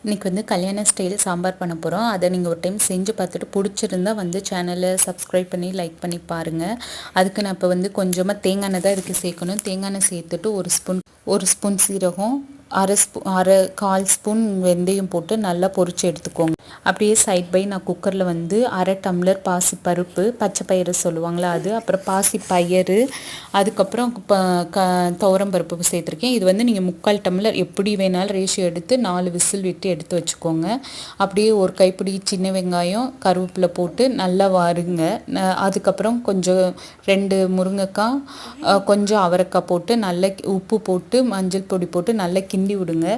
இன்றைக்கி வந்து கல்யாண ஸ்டைல் சாம்பார் பண்ண போகிறோம். அதை நீங்கள் ஒரு டைம் செஞ்சு பார்த்துட்டு பிடிச்சிருந்தா வந்து சேனலை சப்ஸ்கிரைப் பண்ணி லைக் பண்ணி பாருங்கள். அதுக்கு நான் இப்போ வந்து கொஞ்சமாக தேங்காய் எண்ணெய் தான் இதுக்கு சேர்க்கணும். தேங்காய் எண்ணெய் சேர்த்துட்டு ஒரு ஸ்பூன் சீரகம், கால் ஸ்பூன் வெந்தயம் போட்டு நல்லா பொரிச்சு எடுத்துக்கோங்க. அப்படியே சைட் பை நான் குக்கரில் வந்து 1/2 டம்ளர் பாசி பருப்பு, பச்சை பயிறு சொல்லுவாங்களா அது, அப்புறம் பாசி பயிறு, அதுக்கப்புறம் துவரம் பருப்பு சேர்த்துருக்கேன். இது வந்து நீங்கள் 3/4 டம்ளர் எப்படி வேணாலும் ரேஷியோ எடுத்து 4 விசில் விட்டு எடுத்து வச்சுக்கோங்க. அப்படியே ஒரு கைப்பிடி சின்ன வெங்காயம், கருவேப்பிலை போட்டு நல்லா வாருங்க. அதுக்கப்புறம் கொஞ்சம் 2 முருங்கைக்காய், கொஞ்சம் அவரைக்காய் போட்டு நல்லா உப்பு போட்டு மஞ்சள் பொடி போட்டு நல்லா கிண்டி விடுங்க.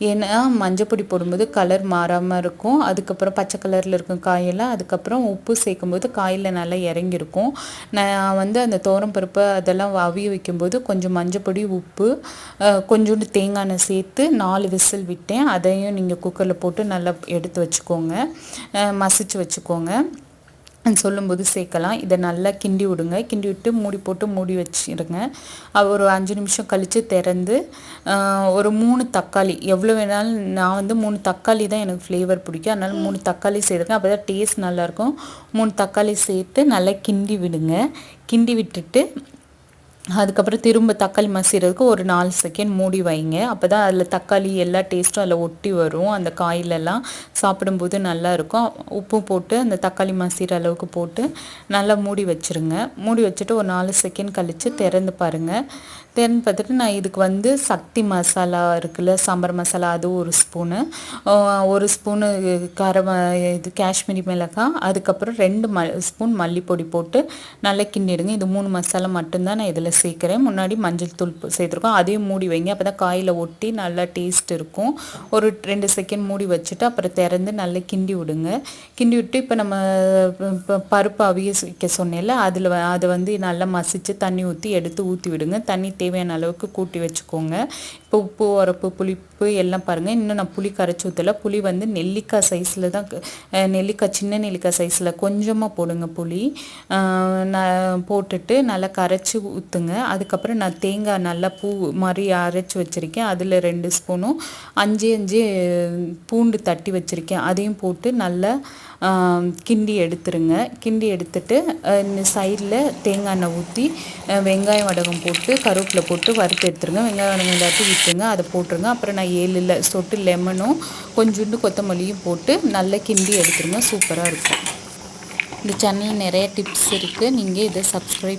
ஏன்னா மஞ்சள் பொடி போடும்போது கலர் மாறாமல் இருக்கும். அதுக்கப்புறம் பச்சை கலரில் இருக்கும் காயெல்லாம். அதுக்கப்புறம் உப்பு சேர்க்கும்போது காயில் நல்லா இறங்கியிருக்கும். நான் வந்து அந்த துவரம் பருப்பு அதெல்லாம் அவிய வைக்கும்போது கொஞ்சம் மஞ்சள் பொடி, உப்பு, கொஞ்சோண்டு தேங்காய் எண்ணெய் சேர்த்து 4 விசில் விட்டேன். அதையும் நீங்கள் குக்கரில் போட்டு நல்லா எடுத்து வச்சுக்கோங்க, மசிச்சு வச்சுக்கோங்க. சொல்லும்போது சேர்க்கலாம். இதை நல்லா கிண்டி விடுங்க. கிண்டி விட்டு மூடி போட்டு மூடி வச்சிருங்க. ஒரு 5 நிமிஷம் கழித்து திறந்து ஒரு 3 தக்காளி, எவ்வளோ வேணாலும், நான் வந்து 3 தக்காளி தான் எனக்கு ஃப்ளேவர் பிடிக்கும், அதனால் 3 தக்காளி சேர்த்துருக்கேன். அப்போ தான் டேஸ்ட் நல்லாயிருக்கும். 3 தக்காளி சேர்த்து நல்லா கிண்டி விடுங்க. கிண்டி விட்டுட்டு அதுக்கப்புறம் திரும்ப தக்காளி மசிறதுக்கு ஒரு 4 செகண்ட் மூடி வைங்க. அப்போ தான் அதில் தக்காளி எல்லா டேஸ்ட்டும் அதில் ஒட்டி வரும். அந்த காயிலெல்லாம் சாப்பிடும்போது நல்லாயிருக்கும். உப்பு போட்டு அந்த தக்காளி மசிற அளவுக்கு போட்டு நல்லா மூடி வச்சுருங்க. மூடி வச்சுட்டு ஒரு 4 செகண்ட் கழித்து திறந்து பாருங்கள். திறந்து பார்த்துட்டு நான் இதுக்கு வந்து சக்தி மசாலா இருக்குல்ல, சாம்பார் மசாலா, அது ஒரு ஸ்பூனு இது காஷ்மீரி மிளகாய், அதுக்கப்புறம் 2 ஸ்பூன் மல்லிப்பொடி போட்டு நல்லா கிண்டிடுங்க. இது 3 மசாலா மட்டும்தான் நான் இதில் சேர்க்குறேன். முன்னாடி மஞ்சள் தூள் சேர்த்துருக்கோம், அதையும் மூடி வைங்க. அப்போ தான் காயில் ஒட்டி நல்லா டேஸ்ட் இருக்கும். ஒரு 2 செகண்ட் மூடி வச்சுட்டு அப்புறம் திறந்து நல்லா கிண்டி விடுங்க. கிண்டி விட்டு இப்போ நம்ம பருப்பு அவிய வைக்க சொன்னேன்ல, அதை வந்து நல்லா மசித்து தண்ணி ஊற்றி விடுங்க. தண்ணி தேவையான அளவுக்கு கூட்டி வச்சுக்கோங்க. இப்போ உப்பு, உரப்பு, புளிப்பு எல்லாம் பாருங்கள். இன்னும் நான் புளி கரைச்சி ஊற்றலை. புளி வந்து நெல்லிக்காய் சைஸில் தான், சின்ன நெல்லிக்காய் சைஸில் கொஞ்சமாக போடுங்க புளி. நான் போட்டுட்டு நல்லா கரைச்சி ஊற்றுங்க. அதுக்கப்புறம் நான் தேங்காய் நல்லா பூ மாதிரி அரைச்சி வச்சுருக்கேன். அதில் 2 ஸ்பூனும் 5 பூண்டு தட்டி வச்சுருக்கேன், அதையும் போட்டு நல்லா கிண்டி எடுத்துருங்க. கிண்டி எடுத்துட்டு சைடில் தேங்காய் எண்ணெய் ஊற்றி வெங்காயம் வடகம் போட்டு கருவேப்பிலை போட்டு வறுத்து எடுத்துருங்க. வெங்காயம் வடகம் எல்லாத்தையும் விட்டுருங்க, அதை போட்டுருங்க. அப்புறம் நான் 7 சொட்டு லெமனும் கொஞ்சோண்டு கொத்தமல்லியும் போட்டு நல்லா கிண்டி எடுத்துருங்க. சூப்பராக இருக்கும். இந்த சேனலில் நிறைய டிப்ஸ் இருக்குது. நீங்கள் இதை சப்ஸ்கிரைப்